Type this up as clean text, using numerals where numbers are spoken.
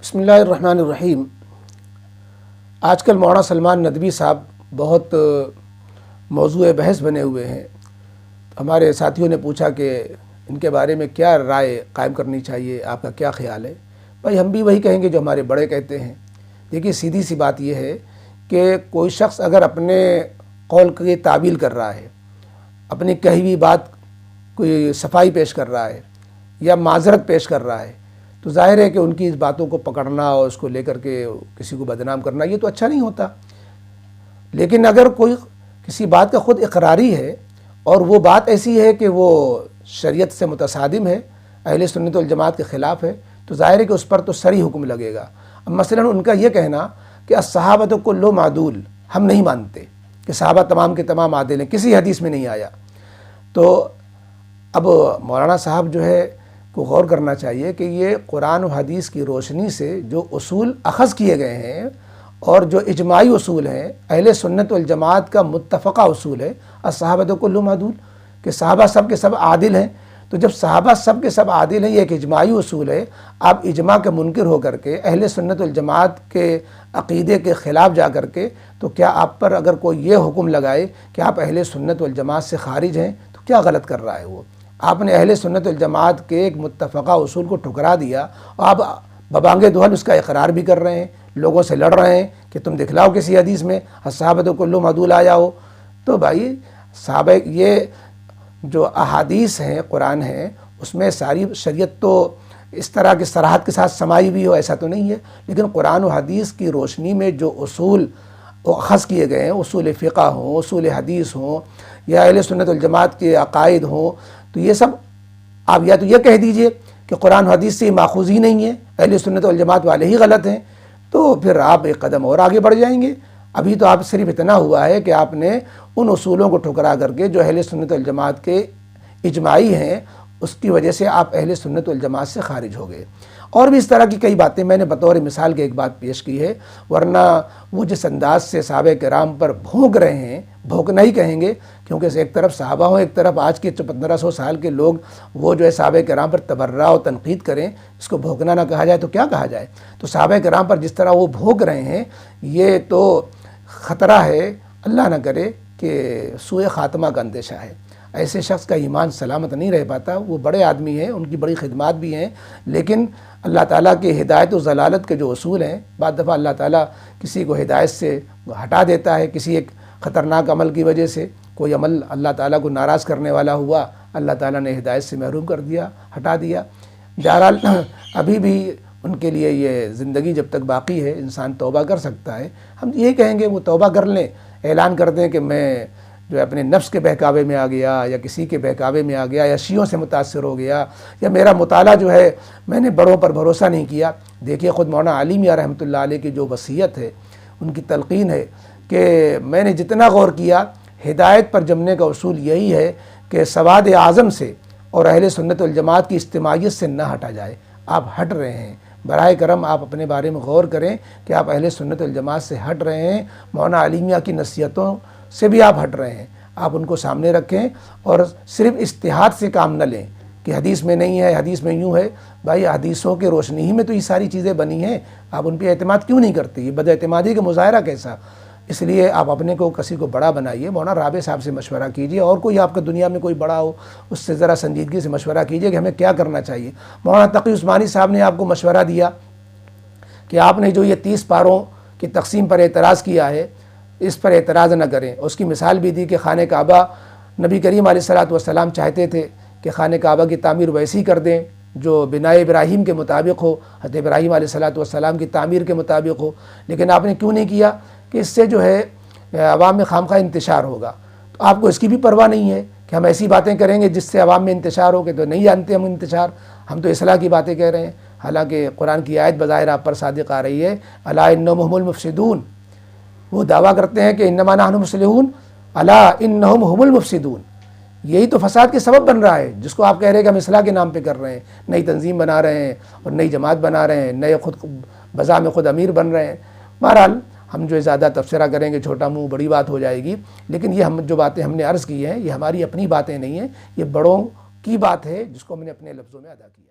بسم اللہ الرحمن الرحیم۔ آج کل مولانا سلمان ندوی صاحب بہت موضوع بحث بنے ہوئے ہیں۔ ہمارے ساتھیوں نے پوچھا کہ ان کے بارے میں کیا رائے قائم کرنی چاہیے، آپ کا کیا خیال ہے؟ بھائی ہم بھی وہی کہیں گے جو ہمارے بڑے کہتے ہیں۔ دیکھیے سیدھی سی بات یہ ہے کہ کوئی شخص اگر اپنے قول کی تعویل کر رہا ہے، اپنی کہی ہوئی بات کوئی صفائی پیش کر رہا ہے یا معذرت پیش کر رہا ہے، تو ظاہر ہے کہ ان کی اس باتوں کو پکڑنا اور اس کو لے کر کے کسی کو بدنام کرنا یہ تو اچھا نہیں ہوتا۔ لیکن اگر کوئی کسی بات کا خود اقراری ہے اور وہ بات ایسی ہے کہ وہ شریعت سے متصادم ہے، اہل سنت والجماعت کے خلاف ہے، تو ظاہر ہے کہ اس پر تو صریح حکم لگے گا۔ اب مثلا ان کا یہ کہنا کہ الصحابۃ کلھم عدول، ہم نہیں مانتے کہ صحابہ تمام کے تمام عادل ہیں، کسی حدیث میں نہیں آیا۔ تو اب مولانا صاحب جو ہے کو غور کرنا چاہیے کہ یہ قرآن و حدیث کی روشنی سے جو اصول اخذ کیے گئے ہیں اور جو اجماعی اصول ہیں، اہل سنت والجماعت کا متفقہ اصول ہے الصحابۃ کلھم عدول، کہ صحابہ سب کے سب عادل ہیں۔ تو جب صحابہ سب کے سب عادل ہیں، یہ ایک اجماعی اصول ہے، آپ اجماع کے منکر ہو کر کے اہل سنت والجماعت کے عقیدے کے خلاف جا کر کے، تو کیا آپ پر اگر کوئی یہ حکم لگائے کہ آپ اہل سنت والجماعت سے خارج ہیں، تو کیا غلط کر رہا ہے وہ؟ آپ نے اہل سنت والجماعت کے ایک متفقہ اصول کو ٹھکرا دیا اور آپ ببانگ دہل اس کا اقرار بھی کر رہے ہیں، لوگوں سے لڑ رہے ہیں کہ تم دکھلاؤ کسی حدیث میں الصحابۃ کلھم عدول آیا ہو۔ تو بھائی صحابہ یہ جو احادیث ہیں، قرآن ہیں، اس میں ساری شریعت تو اس طرح کی صراحت کے ساتھ سمائی ہوئی ہو ایسا تو نہیں ہے، لیکن قرآن و حدیث کی روشنی میں جو اصول اخذ کیے گئے ہیں، اصول فقہ ہوں، اصول حدیث ہوں، یا اہل سنت والجماعت کے عقائد ہوں، تو یہ سب آپ یا تو یہ کہہ دیجئے کہ قرآن و حدیث سے ماخوذ ہی نہیں ہے، اہل سنت والجماعت والے ہی غلط ہیں، تو پھر آپ ایک قدم اور آگے بڑھ جائیں گے۔ ابھی تو آپ صرف اتنا ہوا ہے کہ آپ نے ان اصولوں کو ٹھکرا کر کے جو اہل سنت والجماعت کے اجماعی ہیں، اس کی وجہ سے آپ اہل سنت والجماعت سے خارج ہو گئے۔ اور بھی اس طرح کی کئی باتیں میں نے بطور مثال کے ایک بات پیش کی ہے، ورنہ وہ جس انداز سے صحابہ کرام پر بھونک رہے ہیں، بھونکنا ہی کہیں گے، کیونکہ ایک طرف صحابہ ہوں، ایک طرف آج کے 1500 سال کے لوگ وہ جو ہے صحابہ کرام پر تبرہ و تنقید کریں، اس کو بھونکنا نہ کہا جائے تو کیا کہا جائے؟ تو صحابہ کرام پر جس طرح وہ بھونک رہے ہیں، یہ تو خطرہ ہے، اللہ نہ کرے کہ سوء خاتمہ کا اندیشہ ہے۔ ایسے شخص کا ایمان سلامت نہیں رہ پاتا۔ وہ بڑے آدمی ہیں، ان کی بڑی خدمات بھی ہیں، لیکن اللہ تعالیٰ کے ہدایت و ضلالت کے جو اصول ہیں، بعض دفعہ اللہ تعالیٰ کسی کو ہدایت سے ہٹا دیتا ہے، کسی ایک خطرناک عمل کی وجہ سے کوئی عمل اللہ تعالیٰ کو ناراض کرنے والا ہوا، اللہ تعالیٰ نے ہدایت سے محروم کر دیا، ہٹا دیا۔ بہرحال ابھی بھی ان کے لیے یہ زندگی جب تک باقی ہے انسان توبہ کر سکتا ہے۔ ہم یہ کہیں گے وہ توبہ کر لیں، اعلان کر دیں کہ میں جو ہے اپنے نفس کے بہکاوے میں آ گیا، یا کسی کے بہکاوے میں آ گیا، یا شیعوں سے متاثر ہو گیا، یا میرا مطالعہ جو ہے میں نے بڑوں پر بھروسہ نہیں کیا۔ دیکھیے خود مولانا علی میاں رحمۃ اللہ علیہ کی جو وصیت ہے، ان کی تلقین ہے کہ میں نے جتنا غور کیا، ہدایت پر جمنے کا اصول یہی ہے کہ سواد اعظم سے اور اہل سنت والجماعت کی اجتماعیت سے نہ ہٹا جائے۔ آپ ہٹ رہے ہیں، براہ کرم آپ اپنے بارے میں غور کریں کہ آپ اہل سنت والجماعت سے ہٹ رہے ہیں، مولانا علی میاں کی نصیحتوں سے بھی آپ ہٹ رہے ہیں۔ آپ ان کو سامنے رکھیں اور صرف اجتہاد سے کام نہ لیں کہ حدیث میں نہیں ہے، حدیث میں یوں ہے۔ بھائی حدیثوں کے روشنی ہی میں تو یہ ساری چیزیں بنی ہیں، آپ ان پہ اعتماد کیوں نہیں کرتے؟ یہ بد اعتمادی کا مظاہرہ کیسا؟ اس لیے آپ اپنے کو کسی کو بڑا بنائیے، مولانا رابع صاحب سے مشورہ کیجیے، اور کوئی آپ کا دنیا میں کوئی بڑا ہو اس سے ذرا سنجیدگی سے مشورہ کیجیے کہ ہمیں کیا کرنا چاہیے۔ مولانا تقی عثمانی صاحب نے آپ کو مشورہ دیا کہ آپ نے جو یہ 30 پاروں کی تقسیم پر اعتراض کیا ہے، اس پر اعتراض نہ کریں۔ اس کی مثال بھی دی کہ خانہ کعبہ نبی کریم علیہ الصلوۃ والسلام چاہتے تھے کہ خانہ کعبہ کی تعمیر ویسی کر دیں جو بنائے ابراہیم کے مطابق ہو، حضرت ابراہیم علیہ الصلوۃ والسلام کی تعمیر کے مطابق ہو، لیکن آپ نے کیوں نہیں کیا؟ کہ اس سے جو ہے عوام میں خامخواہ انتشار ہوگا۔ تو آپ کو اس کی بھی پرواہ نہیں ہے کہ ہم ایسی باتیں کریں گے جس سے عوام میں انتشار ہو، کہ تو نہیں جانتے ہم انتشار، ہم تو اصلاح کی باتیں کہہ رہے ہیں۔ حالانکہ قرآن کی آیت بظاہر آپ پر صادق آ رہی ہے، الا انہم هم المفسدون۔ وہ دعویٰ کرتے ہیں کہ انما نحن مصلحون، الا انہم هم المفسدون۔ یہی تو فساد کے سبب بن رہا ہے، جس کو آپ کہہ رہے ہیں کہ ہم اصلاح کے نام پہ کر رہے ہیں، نئی تنظیم بنا رہے ہیں اور نئی جماعت بنا رہے ہیں، نئے خود بذات خود امیر بن رہے ہیں۔ بہرحال ہم جو زیادہ تبصرہ کریں گے چھوٹا منہ بڑی بات ہو جائے گی، لیکن یہ جو باتیں ہم نے عرض کی ہیں یہ ہماری اپنی باتیں نہیں ہیں، یہ بڑوں کی بات ہے جس کو ہم نے اپنے لفظوں میں ادا کیا۔